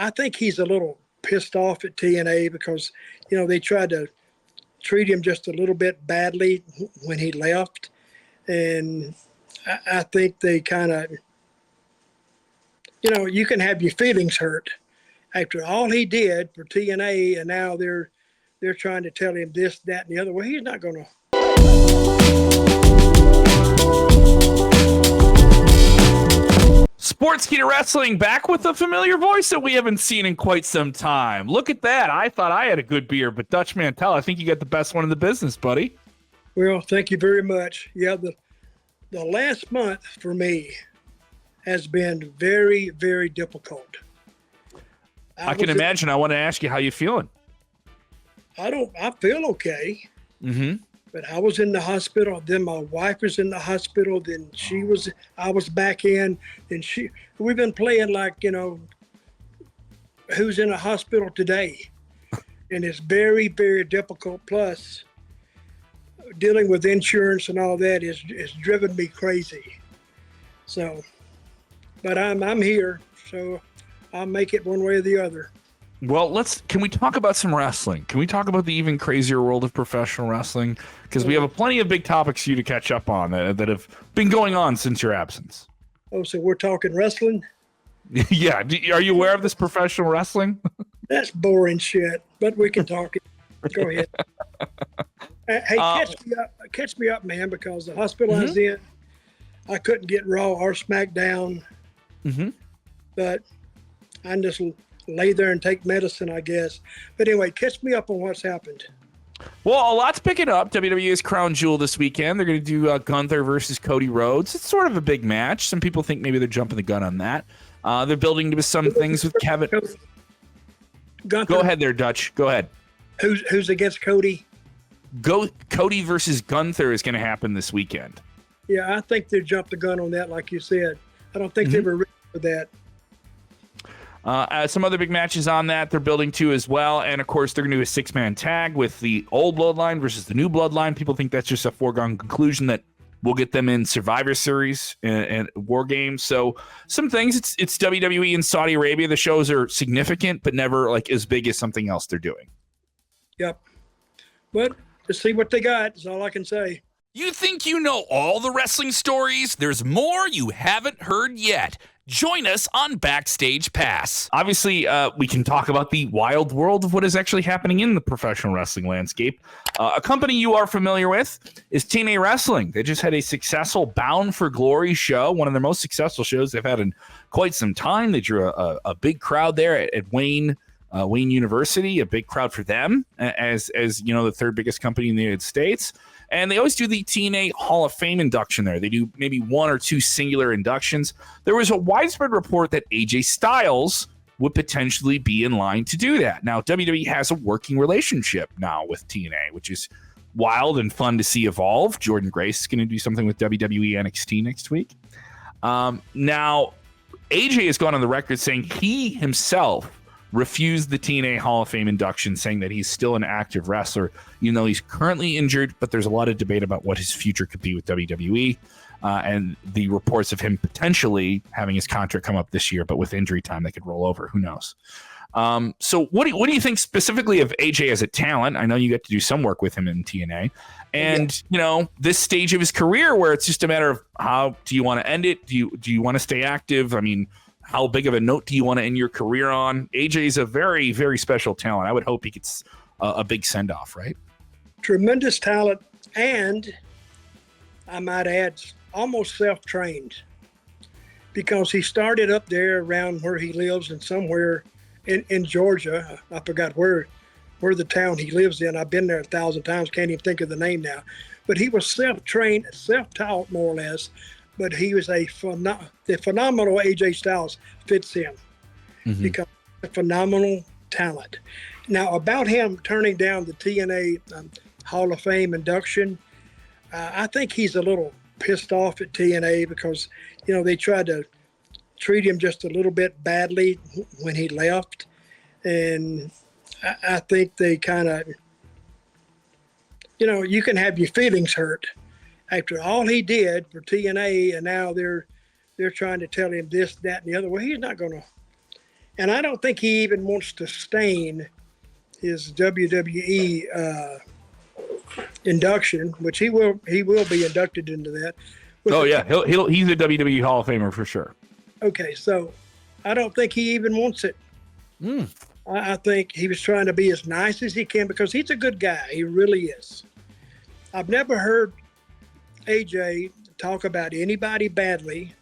I think he's a little pissed off at TNA because, they tried to treat him just a little bit badly when he left. And I think they kind of, you can have your feelings hurt after all he did for TNA, and now they're trying to tell him this, that, and the other. Well, he's not going to. Sportskeeda Wrestling back with a familiar voice that we haven't seen in quite some time. Look at that. I thought I had a good beer, but Dutch Mantell, I think you got the best one in the business, buddy. Well, thank you very much. Yeah, the last month for me has been very, very difficult. I can imagine. I want to ask you how you feeling. I feel okay. Mm-hmm. But I was in the hospital. Then my wife was in the hospital. Then I was back in. Then we've been playing like, who's in the hospital today. And it's very, very difficult. Plus, dealing with insurance and all that is driven me crazy. So, but I'm here. So I'll make it one way or the other. Well, can we talk about some wrestling? Can we talk about the even crazier world of professional wrestling? Because we have plenty of big topics for you to catch up on that have been going on since your absence. Oh, so we're talking wrestling? Yeah. Are you aware of this professional wrestling? That's boring shit, but we can talk it. Go ahead. Hey, catch me up, man, because the hospital I was in, I couldn't get Raw or SmackDown. Mm-hmm. But I just lay there and take medicine, I guess. But anyway, catch me up on what's happened. Well, a lot's picking up. WWE's Crown Jewel this weekend. They're going to do Gunther versus Cody Rhodes. It's sort of a big match. Some people think maybe they're jumping the gun on that. They're building to some things with Kevin. Gunther. Go ahead there, Dutch. Go ahead. Who's against Cody? Cody versus Gunther is going to happen this weekend. Yeah, I think they jumped the gun on that, like you said. I don't think they were ready for that. Some other big matches on that they're building to as well. And, of course, they're going to do a six-man tag with the old bloodline versus the new bloodline. People think that's just a foregone conclusion that we'll get them in Survivor Series and War Games. So some things, it's WWE in Saudi Arabia. The shows are significant, but never like as big as something else they're doing. Yep. But to see what they got is all I can say. You think you know all the wrestling stories? There's more you haven't heard yet. Join us on Backstage Pass. Obviously, we can talk about the wild world of what is actually happening in the professional wrestling landscape. A company you are familiar with is TNA Wrestling. They just had a successful Bound for Glory show, one of their most successful shows they've had in quite some time. They drew a big crowd there at Wayne University, a big crowd for them as the third biggest company in the United States. And they always do the TNA Hall of Fame induction there. They do maybe one or two singular inductions. There was a widespread report that AJ Styles would potentially be in line to do that. Now, WWE has a working relationship now with TNA, which is wild and fun to see evolve. Jordan Grace is going to do something with WWE NXT next week. Now, AJ has gone on the record saying he himself refused the TNA Hall of Fame induction, saying that he's still an active wrestler, even though he's currently injured, but there's a lot of debate about what his future could be with WWE, and the reports of him potentially having his contract come up this year, but with injury time, that could roll over. Who knows? So what do you think specifically of AJ as a talent? I know you got to do some work with him in TNA, and this stage of his career where it's just a matter of how do you want to end it? Do you want to stay active? I mean, how big of a note do you want to end your career on? AJ is a very, very special talent. I would hope he gets a big send-off, right? Tremendous talent, and I might add, almost self-trained, because he started up there around where he lives and somewhere in Georgia. I forgot where the town he lives in. I've been there 1,000 times, can't even think of the name now. But he was self-trained, self-taught more or less. But he was the phenomenal AJ Styles fits him because a phenomenal talent. Now, about him turning down the TNA Hall of Fame induction, I think he's a little pissed off at TNA because, they tried to treat him just a little bit badly when he left. And I think they kind of, you can have your feelings hurt after all he did for TNA, and now they're trying to tell him this, that, and the other. Well, he's not going to. And I don't think he even wants to stain his WWE induction, which he will be inducted into that. Oh yeah, he's a WWE Hall of Famer for sure. Okay, so I don't think he even wants it. I think he was trying to be as nice as he can because he's a good guy. He really is. I've never heard AJ talk about anybody badly,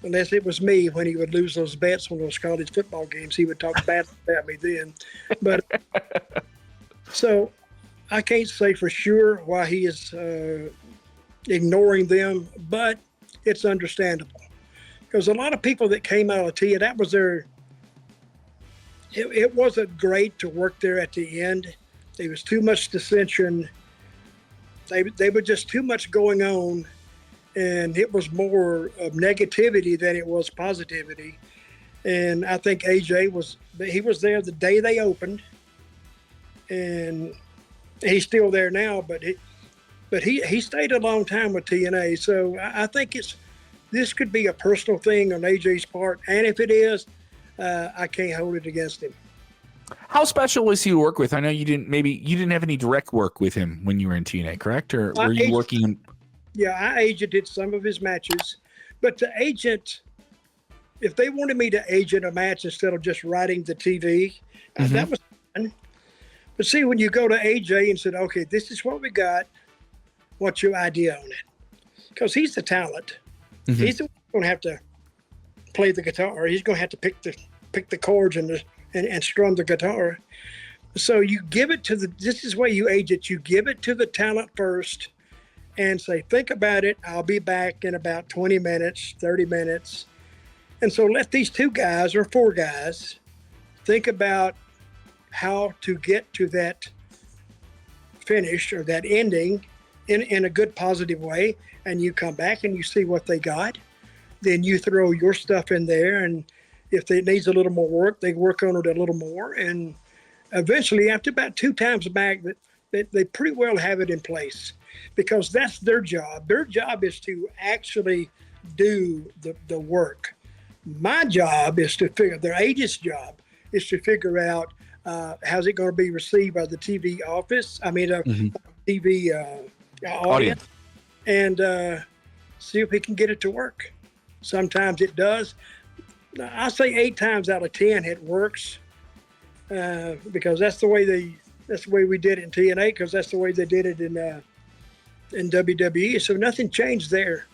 unless it was me when he would lose those bets on those college football games. He would talk bad about me then. But so I can't say for sure why he is ignoring them, but it's understandable. Because a lot of people that came out of TNA, that was their it wasn't great to work there at the end. There was too much dissension. They were just too much going on, and it was more of negativity than it was positivity. And I think AJ was there the day they opened, and he's still there now. But he stayed a long time with TNA, so I think this could be a personal thing on AJ's part, and if it is, I can't hold it against him. How special was he to work with? I know you didn't have any direct work with him when you were in TNA, correct? Or were you working? Yeah, I agented some of his matches, but the agent, if they wanted me to agent a match instead of just writing the TV, that was fun. But see, when you go to AJ and said, okay, this is what we got, what's your idea on it? Because he's the talent. He's the one going to have to play the guitar. He's going to have to pick the chords and strum the guitar. So you give it to this is why you age it. You give it to the talent first and say, think about it. I'll be back in about 20 minutes, 30 minutes. And so let these 2 guys or 4 guys think about how to get to that finish or that ending in a good, positive way. And you come back and you see what they got. Then you throw your stuff in there, and if it needs a little more work, they work on it a little more. And eventually, after about 2 times back, that they pretty well have it in place, because that's their job. Their job is to actually do the work. My job is their agent's job is to figure out how's it going to be received by the TV office. TV audience. And see if we can get it to work. Sometimes it does. I say 8 times out of 10 it works, because that's the way we did it in TNA, because that's the way they did it in WWE. So nothing changed there.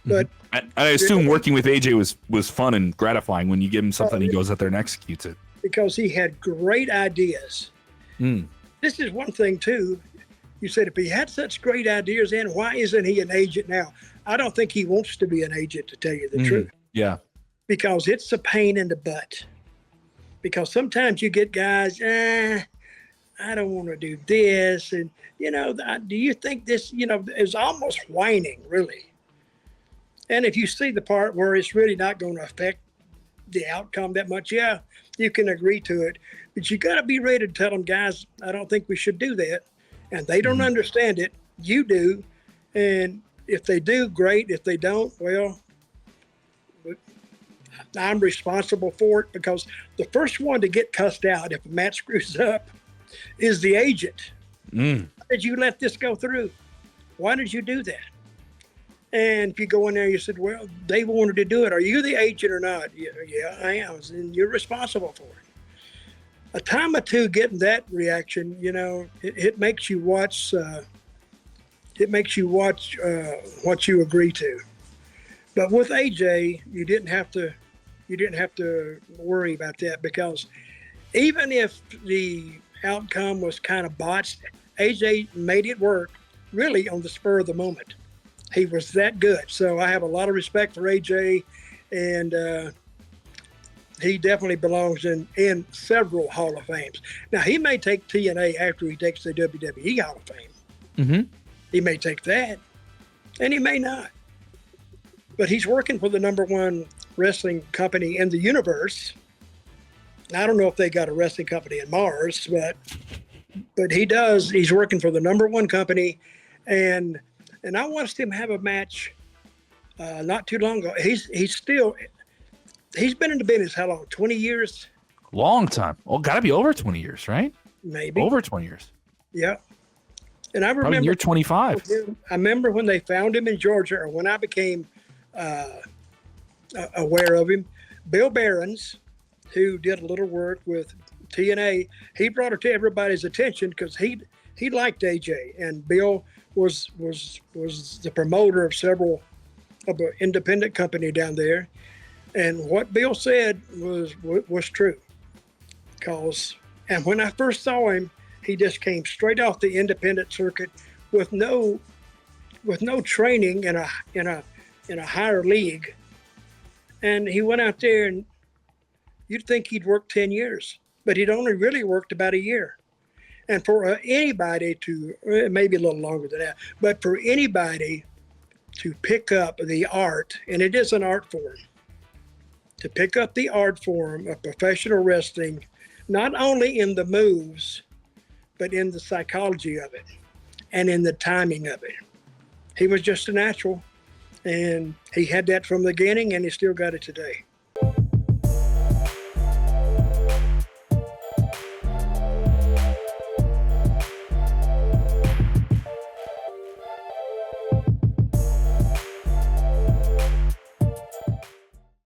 But I assume working with AJ was fun and gratifying. When you give him something, he goes out there and executes it. Because he had great ideas. This is one thing too. You said if he had such great ideas, then why isn't he an agent now? I don't think he wants to be an agent, to tell you the truth. Yeah. Because it's a pain in the butt. Because sometimes you get guys, I don't want to do this. And, do you think this, is almost whining, really. And if you see the part where it's really not going to affect the outcome that much, yeah, you can agree to it. But you got to be ready to tell them, guys, I don't think we should do that. And they don't understand it. You do. And if they do, great. If they don't, well, I'm responsible for it, because the first one to get cussed out if a match screws up is the agent. Why did you let this go through? Why did you do that? And if you go in there, you said, well, they wanted to do it. Are you the agent or not? Yeah, I am. And you're responsible for it. A time or two getting that reaction, it makes you watch. It makes you watch what you agree to. But with AJ, you didn't have to worry about that, because even if the outcome was kind of botched, AJ made it work really on the spur of the moment. He was that good. So I have a lot of respect for AJ, and he definitely belongs in several Hall of Fames. Now, he may take TNA after he takes the WWE Hall of Fame. He may take that, and he may not. But he's working for the #1 wrestling company in the universe. I don't know if they got a wrestling company in Mars, but he does. He's working for the #1 company, and I watched him have a match not too long ago. He's still, he's been in the business how long? 20 years? Long time. Well, got to be over 20 years, right? Maybe. Over 20 years. Yeah. And I Probably remember year 25. I remember when they found him in Georgia, or when I became aware of him. Bill Behrens, who did a little work with TNA, he brought it to everybody's attention because he liked AJ, and Bill was the promoter of several of an independent company down there, and what Bill said was true. And when I first saw him, he just came straight off the independent circuit with no training in a higher league, and he went out there, and you'd think he'd worked 10 years, but he'd only really worked about a year. And for anybody to, maybe a little longer than that, but for anybody to pick up the art, and it is an art form, to pick up the art form of professional wrestling, not only in the moves, but in the psychology of it and in the timing of it. He was just a natural, and he had that from the beginning, and he still got it today.